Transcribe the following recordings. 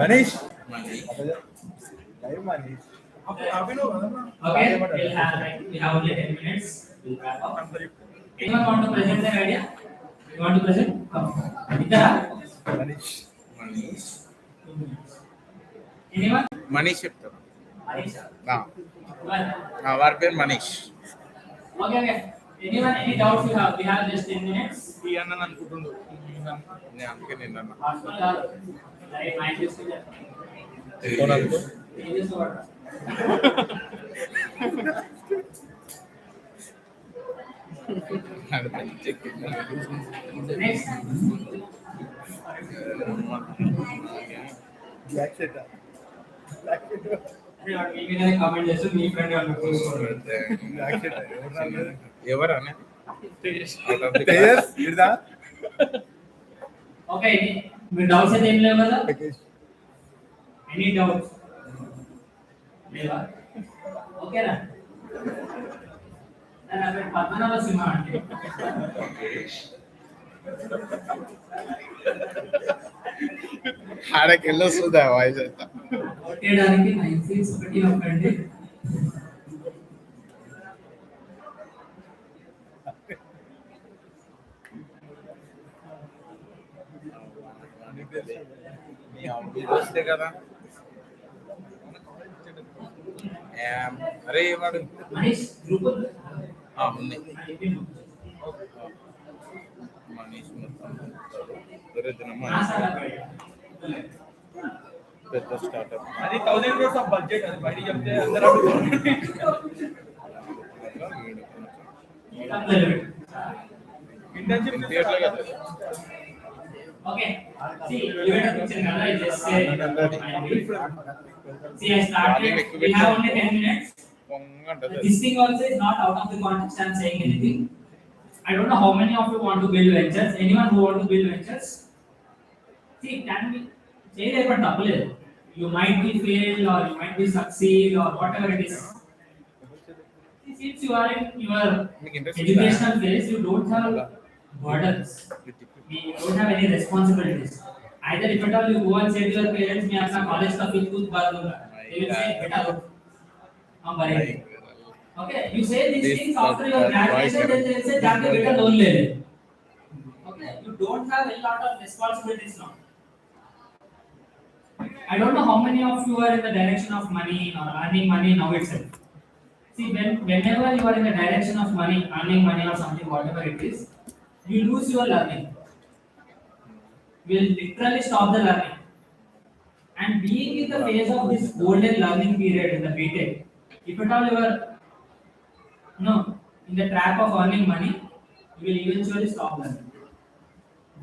Manish. Okay, we have only 10 minutes. We'll wrap up. Anyone want to present their idea? You want to present? Come. Idhara? Manish. Anyone? Manish చెప్తాను Anisha. వారి పేరు Manish. Okay, okay. Anyone, any doubts you have? We have just 10 minutes. ఈ అన్న అనుకుంటుండు నేను అందుకే నిన్న అన్న. Right, mind is clear. It is what? Next. Comment చేస్తూ మీ ఫ్రెండ్ ఎవరు అన్న ఓకే మీరు డౌట్స్ అయితే ఏం లేవు కదా ఎనీ డౌట్స్ లేవా ఓకేనా నా పేరు పద్మనాభ సింహ అంటే ఆడకి వెళ్ళొస్తుందా వాయిస్ అంతా కొట్టేయడానికి 96 ఒకటి ఒక్కటి వస్తే కదా అరే వాడు మనీష్ గ్రూప్ ఉంది మనీష్ పెద్ద స్టార్ట్అప్ అది 1000 crores ఆఫ్ బడ్జెట్ అది బయట చెప్తే అందరూ ఇంటర్న్షిప్ థియేటర్ కదా okay see you had a picture kada I just say see I started we have only 10 minutes this thing also is not out of the context I'm saying anything I don't know how many of you want to build ventures anyone who want to build ventures see can be say there but double you might be fail or you might be succeed or whatever it is since you are in your educational phase you don't have burdens you don't have any responsibilities either if at all you go and say to your parents मैं अपना college का fees खुद भर दूंगा they will say बेटा लो हम भरेंगे okay you say these things after your graduation then they will say जाके बेटा लोन ले ले okay you don't have a lot of responsibilities now I don't know how many of you are in the direction of money or earning money now itself see whenever you are in the direction of money earning money or something whatever it is you lose your learning will literally stop the learning and being in the phase of this golden learning period in the BTech if at all you are in the trap of earning money you will eventually stop learning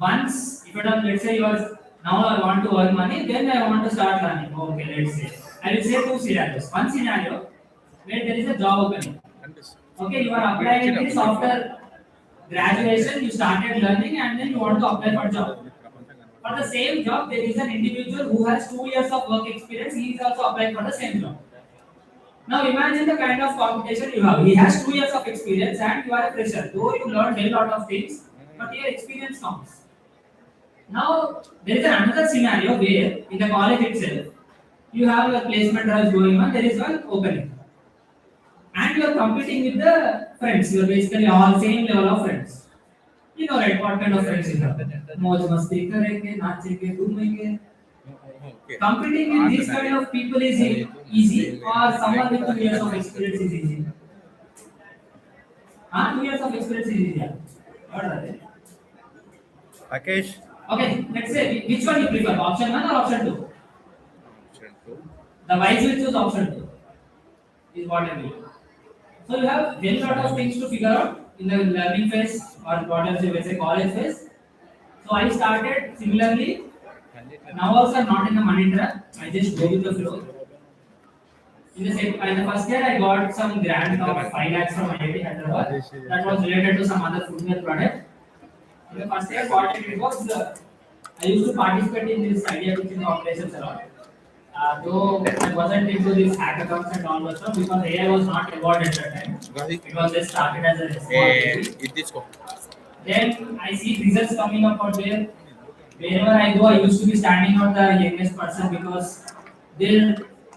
once if at all let's say you are now I want to earn money then I want to start learning okay let's say I will say two scenarios one scenario where there is a job opening okay you are applying this after graduation you started learning and then you want to apply for job for the same job there is an individual who has 2 years of work experience he is also applying for the same job now imagine the kind of competition you have he has 2 years of experience and you are a fresher though you learned a lot of things but your experience counts now there is another scenario where in the college itself you have your placement drives going on there is one opening and you are competing with the friends you are basically all same level of friends you know right what kind of friends you have mauj masti karenge naachenge ghumenge competing with these kind of people is easy or someone with 2 years of experience is easy 2 years of experience is easy what are they Rakesh okay let's say which one you prefer option 1 or option 2 the wise will choose option 2 is what I mean so you have very lot of things to figure out in the learning phase or what else you will say college phase so I started similarly now also I'm not in the money trap I just go with the flow in the first year I got some grant of 5 lakhs from IIT Hyderabad that was related to some other footwear product in the first year what I did was I used to participate in this idea pitching operations a lot though I wasn't into this hackathons and all that stuff because AI was not awarded at that time. It was just started as a responsibility. Then I see results coming up out there. Wherever I go, I used to be standing on the youngest person because there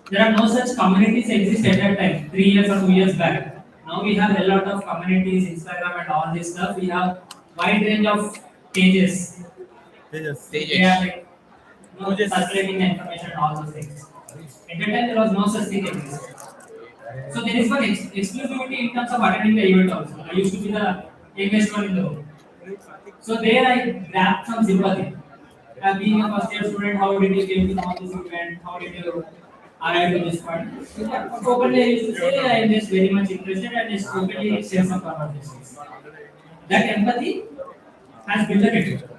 there are no such communities exist at that time, 3 years or 2 years back. Now we have a lot of communities, Instagram and all this stuff. We have wide range of pages. Tejas. They are like circulating the information and all those things. At that time there was no such thing exist. So there is one exclusivity in terms of attending the event also. I used to be the youngest one in the room. So there I grabbed some sympathy. Being a first year student, how did you came to know this event? How did you arrive to this point? Openly I used to say I am just very much interested and just openly share some conversations. That empathy has built a network.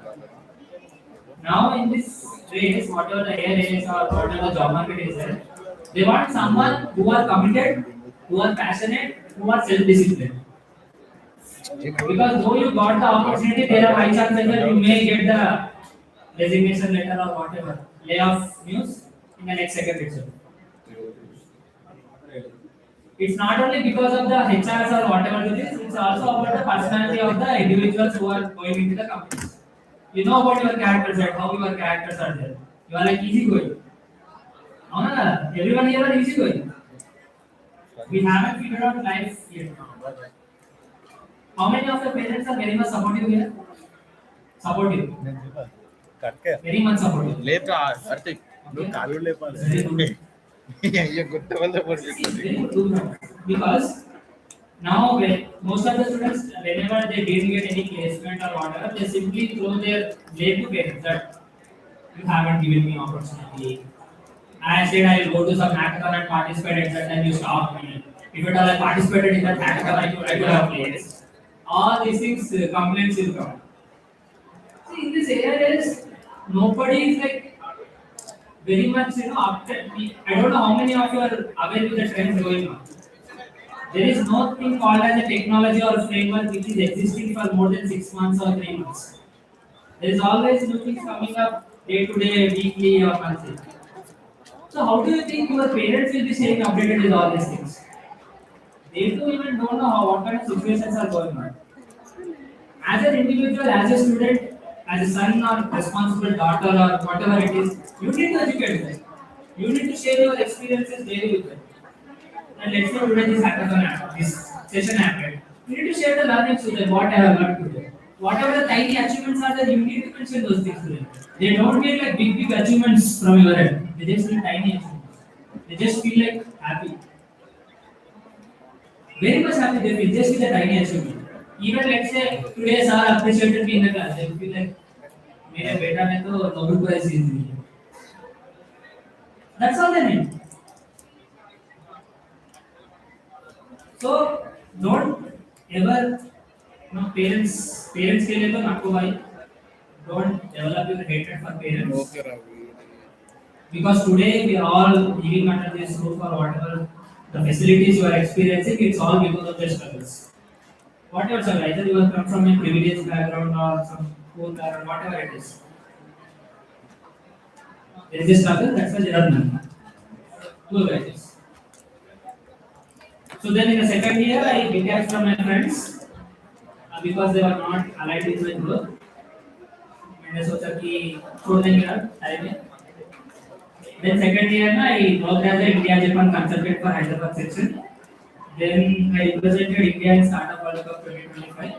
Now in this race, whatever the air is or whatever the job market is there, they want someone who are committed, who are passionate, who are self-disciplined. Because though you got the opportunity, there are high chances that you may get the resignation letter or whatever layoff news in the next second itself. It's not only because of the HRs or whatever it is, it's also about the personality of the individuals who are going into the companies. You know about your characters and how your characters are there. You are like easygoing. No, no, no. Everyone here are easygoing. We haven't figured out life yet. How many of your parents are very much supportive here? Supportive. కట్కే Very much supportive. లేదురా కార్తిక్ నువ్వు కాళ్ళు లేపాలి Very good. అయ్యో గుట్ట వల్ల See, very good. Because now most of the students, whenever they didn't get any placement or whatever, they simply throw their blame to parents that you haven't given me opportunity. I said I will go to some hackathon and participate in that, and you stop me. If at all I participated in that hackathon, I could have placed. All these things, complaints will come. See, in this area is nobody is like very much, after I don't know how many of you are aware with the trends going on. There is no thing called as a technology or framework which is existing for more than 6 months or 3 months. There is always new things coming up day to day, weekly or monthly. So how do you think your parents will be staying updated with all these things? They too even don't know what kind of situations are going on. As an individual, as a student, as a son or responsible daughter or whatever it is, you need to educate them. You need to share your experiences daily with them. And let's say today this hackathon happened, this session happened. You need to share the learnings with them, what I have learned today. Whatever the tiny achievements are there, you need to mention those things to them. They don't need like big achievements from your end. They just need tiny achievements. They just feel like happy. Very much happy they feel just with a tiny achievement. Even let's say today sir appreciated me in the class, they will feel like मेरे बेटा ने तो Nobel prize जीत लिया. That's all they need. So don't ever, parents के लिए तो नाको भाई, don't develop your hatred for parents. Okay రా Because today we are all living under this roof or whatever the facilities you are experiencing, it's all because of their struggles. Whatever struggle, either you have come from a privileged background or some poor background, whatever it is. There is a struggle, that's why there are none. Two guys. So then in the second year, I detached from my friends because they were not aligned with my growth. मैंने सोचा कि छोड़ देंगे यार time में. Then second year na I worked as an India Japan consultant for Hyderabad section. Then I represented India in Startup World Cup 2025.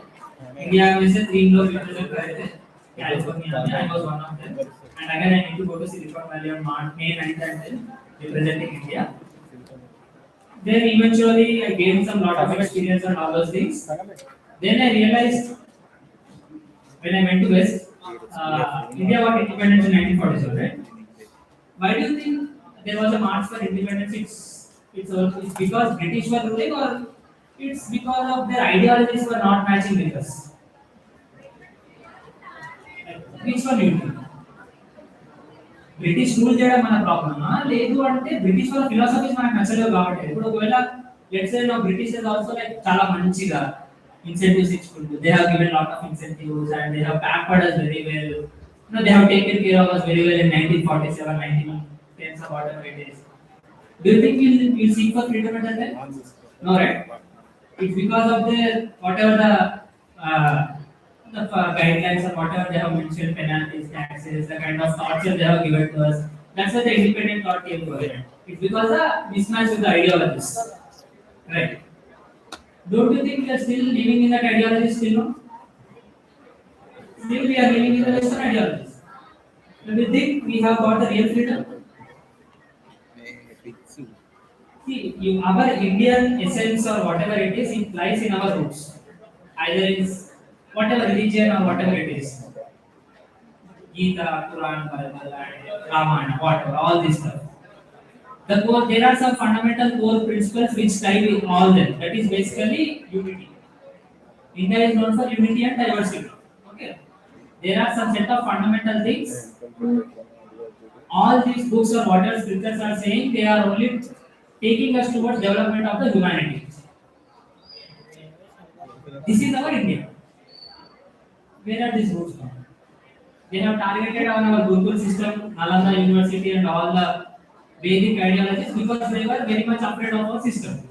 India में से 3 लोग represent कर रहे थे California में. I was one of them. And again I need to go to Silicon Valley on May 9th and 10th representing India. Then eventually I gained some lot of experience and all those things. Then I realized when I went to West, India got independence in 1947, right? Why do you think there was a march for independence? It's because British were ruling, or it's because of their ideologies were not matching with us? Which one you think? British rule చేయడం మన ప్రాబ్లమా లేదు అంటే British వాళ్ళ philosophies మనకు నచ్చలేవు కాబట్టి. ఇప్పుడు ఒకవేళ let's say British is also like చాలా మంచిగా ఇన్సెంటివ్స్ ఇచ్చుకుంటూ they have given lot of incentives and they have pampered us very well. They have taken care of us very well in 1947, 1910s or whatever it is. Do you think we'll seek for freedom at that time? No, right? It's because of the whatever the the guidelines or whatever they have mentioned, penalties, taxes, the kind of torture they have given to us. That's why the independent thought came to us. It's because the mismatch with the ideologies. Right. Don't you think we are still living in that ideology still no? Still we are living in the Western ideologies. Do we think we have got the real freedom? See, our Indian essence or whatever it is, it lies in our roots. Either it's whatever religion or whatever it is. Gita, Quran, Bible, and Ramayana, whatever, all this stuff. There are some fundamental core principles which tie with all them. That is basically unity. India is known for unity and diversity. Okay. There are some set of fundamental things. All these books or whatever scriptures are saying, they are only taking us towards development of the humanity. This is our India. Where are these roots from? They have targeted on our Gurukul system, Nalanda University, and all the Vedic ideologies because they were very much afraid of our system.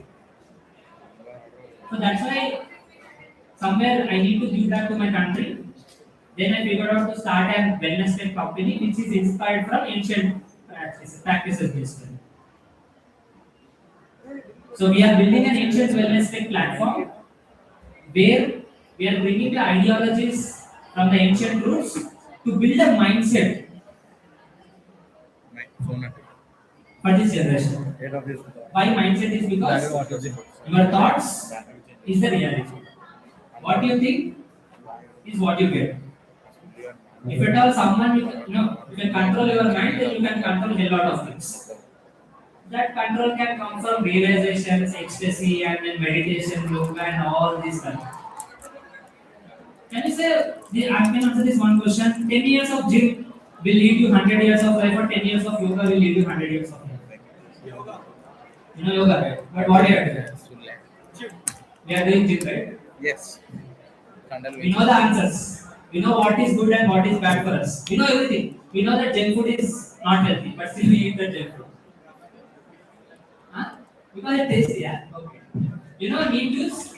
So that's why somewhere I need to give back to my country. Then I figured out to start a wellness tech company which is inspired from ancient practices basically. So we are building an ancient wellness tech platform where we are bringing the ideologies from the ancient roots to build a mindset for this generation. Why mindset is because your thoughts is the reality. What you think is what you get. If at all someone you can control your mind, then you can control a lot of things. That control can come from realizations, ecstasy, and then meditation, yoga, and all this stuff. Can you say, I can answer this one question. 10 years of gym will lead you 100 years of life, or 10 years of yoga will lead you 100 years of life? You know yoga, right? But what are you doing? We are doing gym, right? Yes. We know the answers. We know what is good and what is bad for us. We know everything. We know that junk food is not healthy, but still we eat the junk food. Huh? Because it tastes, yeah. Okay. You know neem juice?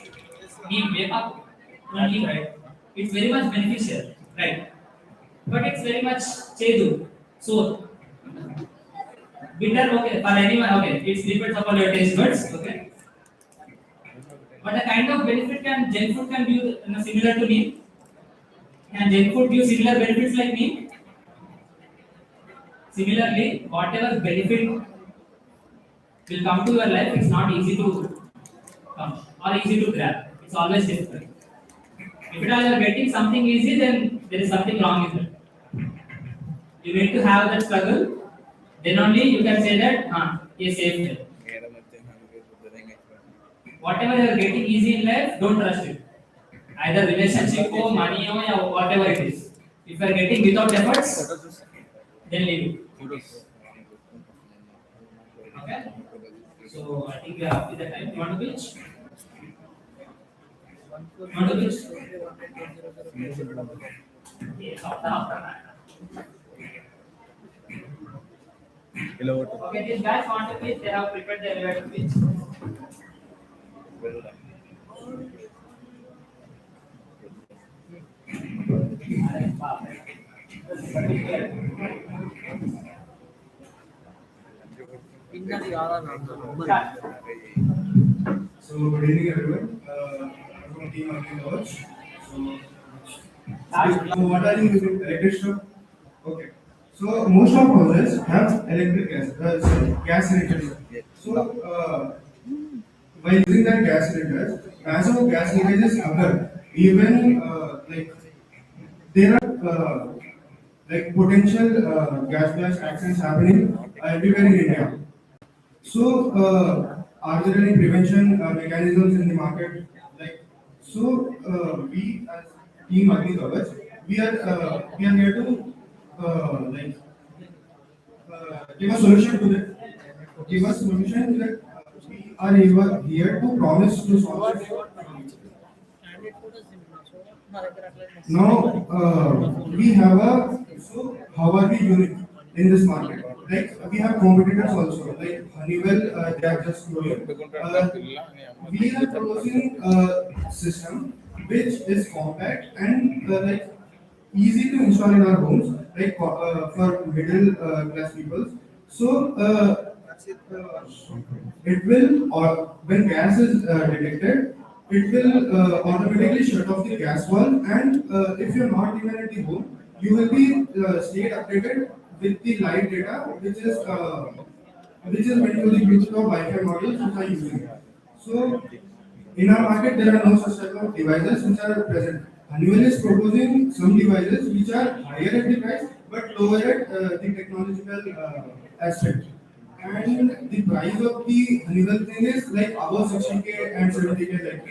Neem, wake up. You know neem, right? It's very much beneficial, right? But it's very much chedu, sour. Bitter, okay. For anyone, okay. It depends upon your taste buds, okay. But the kind of benefit can junk food can be similar to neem. Can junk food give similar benefits like neem? Similarly, whatever benefit will come to your life, it's not easy to come or easy to grab. It's always difficult. If at all you are getting something easy, then there is something wrong with it. You need to have that struggle. Then only you can say that, yes, safe. Whatever you are getting easy in life, don't trust it. Either relationship or money or whatever it is. If you are getting without efforts, then leave it. Okay? So I think we are up to the time. You want to pitch? You want to pitch? Yes, after. Okay, these guys want to pitch. They have prepared their elevator pitch. So, good evening, everyone. I'm from Team Marketing Coach. So, what are you using? Electric stove? Okay. So, most of houses have electric gas cylinders. So, by using that gas cylinders, massive gas leakages occur. Even there are potential gas blast accidents happening everywhere in India. So, are there any prevention mechanisms in the market? We as Team Agni Kavach, we are here to give a solution to that. Give a solution that we are here to promise to solve it. Now, we have a how are we unique in this market? Like we have competitors also, like Honeywell, they are just growing. We are proposing a system which is compact and like easy to install in our homes, like for middle class people. So it will, or when gas is detected, it will automatically shut off the gas valve, and if you're not even at the home, you will be stayed updated with the live data, which is meant to the Bluetooth or Wi-Fi modules which are using. So in our market, there are no such type of devices which are present. Honeywell is proposing some devices which are higher at the price but lower at the technological aspect. And the price of the Honeywell thing is like above 60K and 70K, like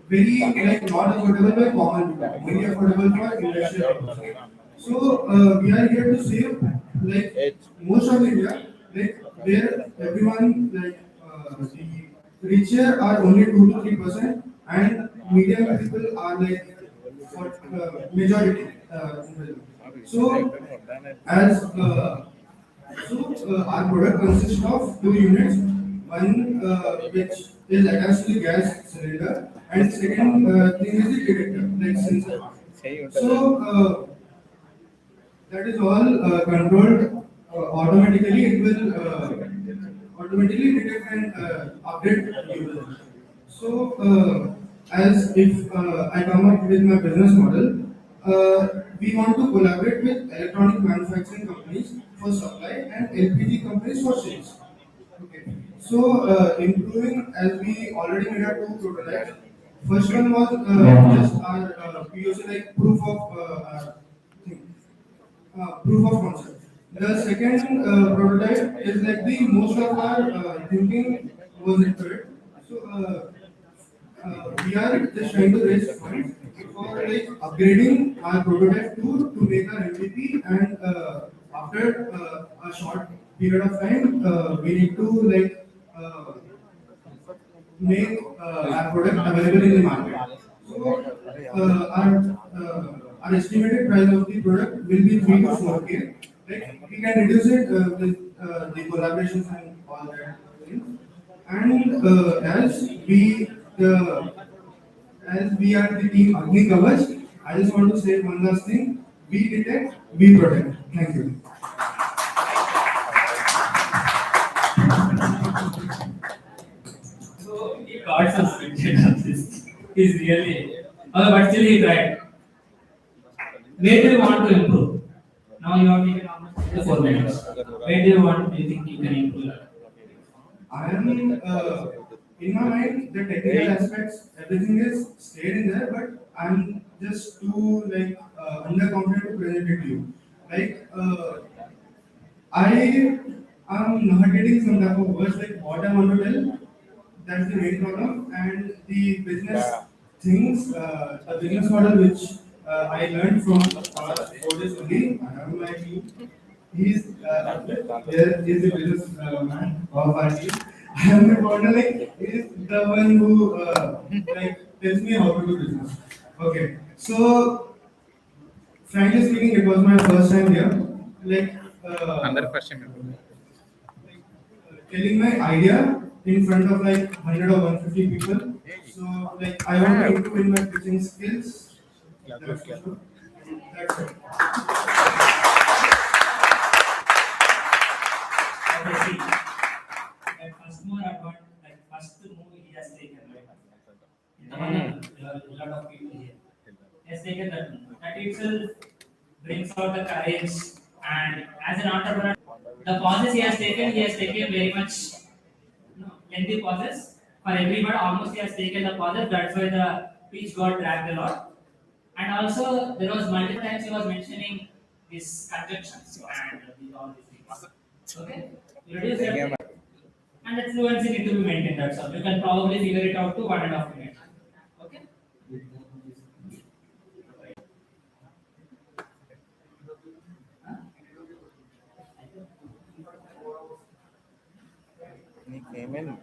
very like not affordable by common people, very affordable for industrial purposes. So we are here to save like most of India, like where everyone like the richer are only 2 to 3%, and medium people are like for majority. So as our product consists of two units, one which is attached to the gas cylinder, and second thing is the detector, like sensor. So that is all controlled automatically. It will automatically detect and update you. So, as if I come up with my business model, we want to collaborate with electronic manufacturing companies for supply and LPG companies for sales. Okay. So, improving as we already made our two prototypes. First one was just our POC, like proof of concept. The second prototype is like the most of our thinking was into it. So we are just trying to raise funds for like upgrading our prototype to make our MVP, and after a short period of time we need to like make our product available in the market. So our estimated price of the product will be 3 to 4K. Like we can reduce it with the collaborations and all that things. And as we are the team Agni Kavach, I just want to say one last thing: we detect, we protect. Thank you. So he got suspended of this. He's really. But still he tried. Where do you want to improve? Now you have taken almost 4 minutes. Where do you want? Do you think you can improve? I am in my mind the technical aspects, everything is stayed in there, but I'm just too like underconfident to present it to you. Like I am not getting some type of words like what I want to tell. That's the main problem, and the business things, the business model which I learned from Otis only. I have my team. He's here is the business man of our team. I am the founder, like he's the one who like tells me how to do business. Okay, so frankly speaking, it was my first time here. Like అందరి first telling my idea in front of like 100 or 150 people. So like I want to improve in my pitching skills. That's it. That's it. Okay, see. Like first more about like first move he has taken, right? A lot of people here. He has taken that move. That itself brings out the courage, and as an entrepreneur, the pauses he has taken very much lengthy pauses for everyone. Almost he has taken the pauses. That's why the pitch got dragged a lot. And also there was multiple times he was mentioning these conjunctions and all these things. Okay, you reduce that, and the fluency need to be maintained. That's all. You can probably figure it out to 1.5 minutes. Okay. నీకేమైంది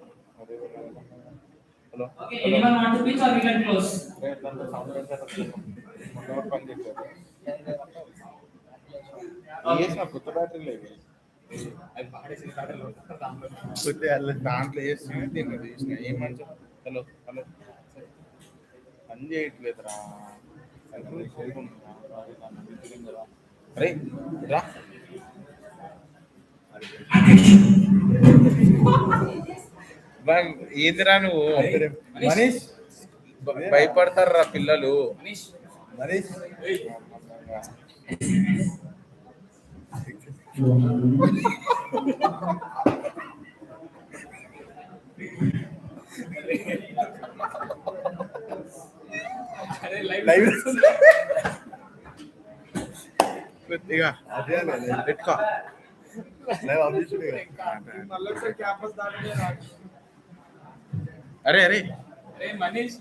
hello Okay. Anyone want to pitch or we can close? పని చేశారు వేసిన కొత్త battery లేదు దాంట్లో వేసి దీన్ని తీసిన ఏమంటారు హలో హలో పని చేయట్లేదురా అరే రా ఏందిరా నువ్వు మనీష్ భయపడతారా పిల్లలు మనీష్ లైవ్ కొద్దిగా అదే పెట్టుకో లైవ్ అభిషేక్ అరే అరే మనీష్